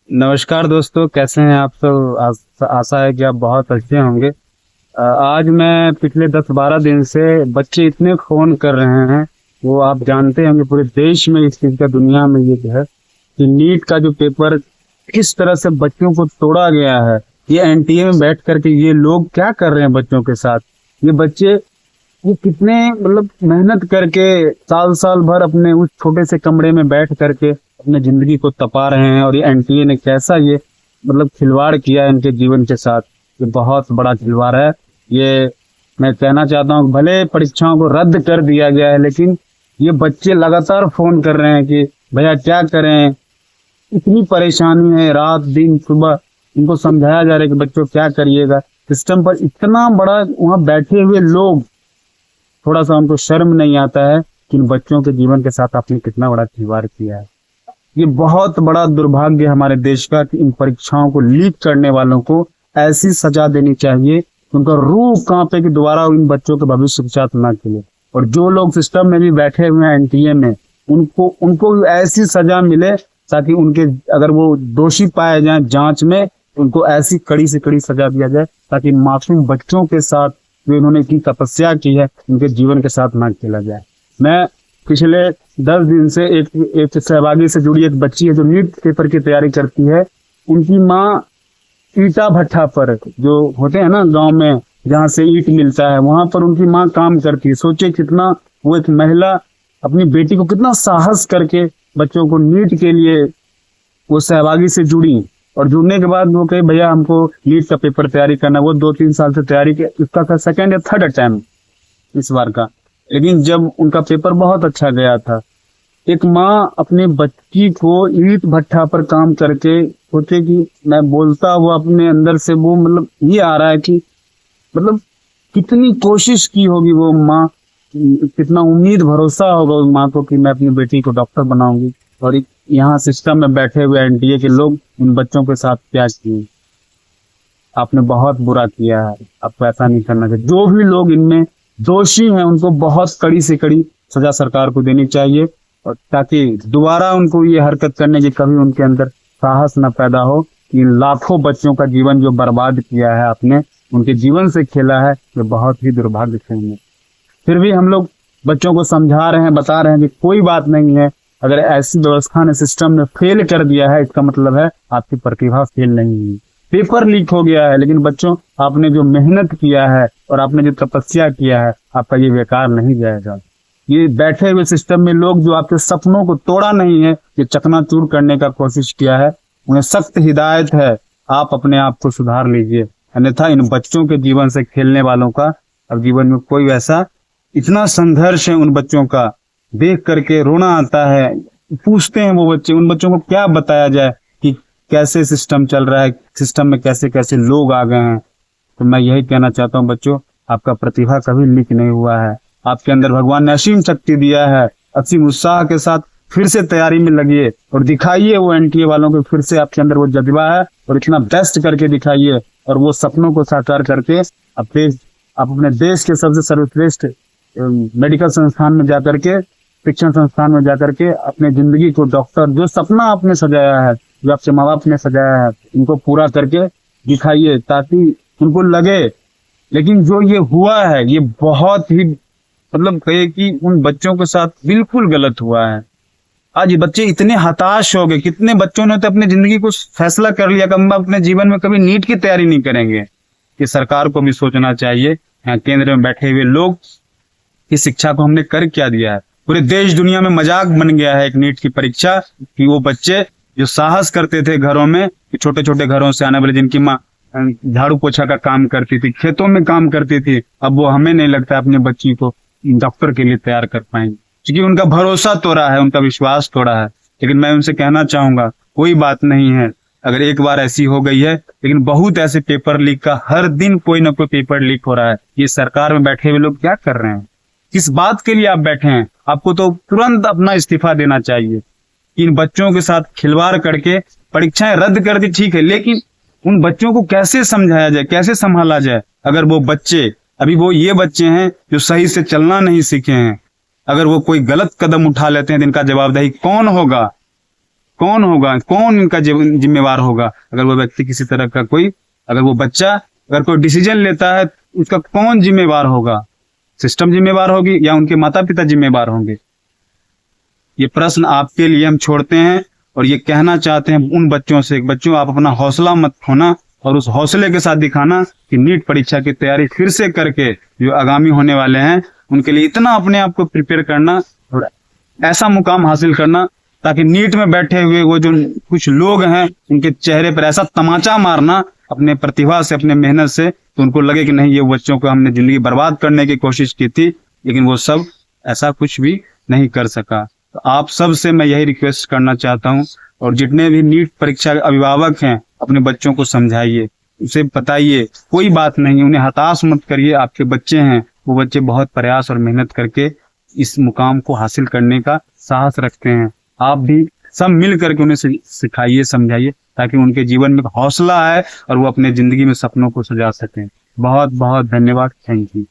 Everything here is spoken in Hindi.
नमस्कार दोस्तों, कैसे हैं आप सब। आशा है कि आप बहुत अच्छे होंगे। आज मैं पिछले 10-12 दिन से बच्चे इतने फोन कर रहे हैं। वो आप जानते होंगे पूरे देश में इस चीज का, दुनिया में ये जो है कि नीट का जो पेपर किस तरह से बच्चों को तोड़ा गया है। ये एनटीए में बैठ करके ये लोग क्या कर रहे हैं बच्चों के साथ। ये बच्चे वो कितने मतलब मेहनत करके साल साल भर अपने उस छोटे से कमरे में बैठ करके अपने जिंदगी को तपा रहे हैं, और ये एनटीए ने कैसा ये मतलब खिलवाड़ किया है इनके जीवन के साथ। ये बहुत बड़ा खिलवाड़ है। ये मैं कहना चाहता हूँ, भले परीक्षाओं को रद्द कर दिया गया है, लेकिन ये बच्चे लगातार फोन कर रहे हैं कि भैया क्या करें, इतनी परेशानी है, रात दिन सुबह इनको समझाया जा रहा है कि बच्चों क्या करिएगा। सिस्टम पर इतना बड़ा वहां बैठे हुए लोग, थोड़ा सा उनको शर्म नहीं आता है कि इन बच्चों के जीवन के साथ आपने कितना बड़ा खिलवाड़ किया है। ये बहुत बड़ा दुर्भाग्य है हमारे देश का कि इन परीक्षाओं को लीक करने वालों को ऐसी सजा देनी चाहिए कि उनका रूह कांपे कि दोबारा इन बच्चों के भविष्य के साथ ना खेले। और जो लोग सिस्टम में भी बैठे हुए हैं एनटीए में, उनको उनको ऐसी सजा मिले ताकि उनके, अगर वो दोषी पाए जाएं जांच में, उनको ऐसी कड़ी से कड़ी सजा दिया जाए ताकि मासूम बच्चों के साथ जो इन्होंने की तपस्या की है उनके जीवन के साथ ना खेला जाए। मैं पिछले 10 दिन से एक सहभागी से जुड़ी एक बच्ची है जो नीट पेपर की तैयारी करती है। उनकी माँ ईटा भट्ठा पर, जो होते हैं ना गांव में जहाँ से ईट मिलता है, वहां पर उनकी माँ काम करती है। सोचे कितना वो एक महिला अपनी बेटी को कितना साहस करके बच्चों को नीट के लिए वो सहभागी से जुड़ी, और जुड़ने के बाद वो कहे भैया हमको नीट का पेपर तैयारी करना। वो 2-3 साल से तैयारी की, इसका सेकंड या थर्ड अटेम्प्ट इस बार का। लेकिन जब उनका पेपर बहुत अच्छा गया था, एक माँ अपने बच्ची को ईंट भट्ठा पर काम करके सोचे कि मैं बोलता हुआ अपने अंदर से वो मतलब ये आ रहा है कि मतलब कितनी कोशिश की होगी वो माँ, कितना उम्मीद भरोसा होगा उस माँ को कि मैं अपनी बेटी को डॉक्टर बनाऊंगी। और यहाँ सिस्टम में बैठे हुए एनडीए के लोग इन बच्चों के साथ क्या किए। आपने बहुत बुरा किया है, आपको ऐसा नहीं करना चाहिए। जो भी लोग इनमें दोषी हैं उनको बहुत कड़ी से कड़ी सजा सरकार को देनी चाहिए, और ताकि दोबारा उनको ये हरकत करने की कभी उनके अंदर साहस न पैदा हो कि इन लाखों बच्चों का जीवन जो बर्बाद किया है आपने, उनके जीवन से खेला है, ये बहुत ही दुर्भाग्यपूर्ण है। फिर भी हम लोग बच्चों को समझा रहे हैं, बता रहे हैं कि कोई बात नहीं है। अगर ऐसी व्यवस्था ने सिस्टम ने फेल कर दिया है, इसका मतलब है आपकी प्रतिभा फेल नहीं हुई। पेपर लीक हो गया है, लेकिन बच्चों आपने जो मेहनत किया है और आपने जो तपस्या किया है, आपका ये बेकार नहीं जाएगा। ये बैठे हुए सिस्टम में लोग जो आपके सपनों को तोड़ा नहीं है, ये चकनाचूर करने का कोशिश किया है, उन्हें सख्त हिदायत है, आप अपने आप को सुधार लीजिए। अन्यथा इन बच्चों के जीवन से खेलने वालों का अब जीवन में कोई वैसा, इतना संघर्ष है उन बच्चों का, देख करके रोना आता है। पूछते हैं वो बच्चे, उन बच्चों को क्या बताया जाए कि कैसे सिस्टम चल रहा है, सिस्टम में कैसे कैसे लोग आ गए हैं। तो मैं यही कहना चाहता हूँ बच्चों, आपका प्रतिभा कभी लीक नहीं हुआ है। आपके अंदर भगवान ने असीम शक्ति दिया है। असीम उत्साह के साथ फिर से तैयारी में लगिए और दिखाइए वो एनटीए वालों को, फिर से आपके अंदर वो जज्बा है, और इतना बेस्ट करके दिखाइए, और वो सपनों को साकार करके आप अपने देश के सबसे सर्वश्रेष्ठ मेडिकल संस्थान में जाकर के, शिक्षण संस्थान में जाकर के अपने जिंदगी को, डॉक्टर जो सपना आपने सजाया है, जो आपके माँ बाप ने सजाया है, इनको पूरा करके दिखाइए ताकि उनको लगे। लेकिन जो ये हुआ है ये बहुत ही मतलब कहे कि उन बच्चों के साथ बिल्कुल गलत हुआ है। आज ये बच्चे इतने हताश हो गए, कितने बच्चों ने तो अपनी जिंदगी को फैसला कर लिया कि हम अपने जीवन में कभी नीट की तैयारी नहीं करेंगे। ये सरकार को भी सोचना चाहिए, यहाँ केंद्र में बैठे हुए लोग, इस शिक्षा को हमने कर क्या दिया है। पूरे देश दुनिया में मजाक बन गया है एक नीट की परीक्षा, कि वो बच्चे जो साहस करते थे घरों में, छोटे छोटे घरों से आने वाले, जिनकी माँ झाड़ू पोछा का काम करती थी, खेतों में काम करती थी, अब वो हमें नहीं लगता अपने बच्ची को डॉक्टर के लिए तैयार कर पाएंगे, क्योंकि उनका भरोसा तोड़ा है, उनका विश्वास तोड़ा है। लेकिन मैं उनसे कहना चाहूंगा, कोई बात नहीं है, अगर एक बार ऐसी हो गई है, लेकिन बहुत ऐसे पेपर लीक का हर दिन कोई ना कोई पेपर लीक हो रहा है। ये सरकार में बैठे हुए लोग क्या कर रहे हैं, किस बात के लिए आप बैठे हैं? आपको तो तुरंत अपना इस्तीफा देना चाहिए। इन बच्चों के साथ खिलवाड़ करके परीक्षाएं रद्द कर दी, ठीक है, लेकिन उन बच्चों को कैसे समझाया जाए, कैसे संभाला जाए? अगर वो बच्चे, अभी वो ये बच्चे हैं जो सही से चलना नहीं सीखे हैं, अगर वो कोई गलत कदम उठा लेते हैं तो इनका जवाबदेही कौन होगा? कौन होगा, कौन इनका जिम्मेवार होगा? अगर वो व्यक्ति किसी तरह का कोई, अगर वो बच्चा अगर कोई डिसीजन लेता है, उसका कौन जिम्मेवार होगा? सिस्टम जिम्मेवार होगी या उनके माता पिता जिम्मेवार होंगे? ये प्रश्न आपके लिए हम छोड़ते हैं और ये कहना चाहते हैं उन बच्चों से, बच्चों आप अपना हौसला मत खोना और उस हौसले के साथ दिखाना कि नीट परीक्षा की तैयारी फिर से करके जो आगामी होने वाले हैं उनके लिए इतना अपने आप को प्रिपेयर करना और ऐसा मुकाम हासिल करना ताकि नीट में बैठे हुए वो जो कुछ लोग हैं उनके चेहरे पर ऐसा तमाचा मारना अपने प्रतिभा से, अपने मेहनत से, तो उनको लगे कि नहीं, ये बच्चों को हमने जिंदगी बर्बाद करने की कोशिश की थी लेकिन वो सब ऐसा कुछ भी नहीं कर सका। तो आप सब से मैं यही रिक्वेस्ट करना चाहता हूँ और जितने भी नीट परीक्षा के अभिभावक हैं अपने बच्चों को समझाइए, उसे बताइए कोई बात नहीं, उन्हें हताश मत करिए। आपके बच्चे हैं, वो बच्चे बहुत प्रयास और मेहनत करके इस मुकाम को हासिल करने का साहस रखते हैं। आप भी सब मिल करके उन्हें सिखाइए, समझाइए ताकि उनके जीवन में हौसला आए और वो अपने जिंदगी में सपनों को सजा सकें। बहुत बहुत धन्यवाद। Thank you.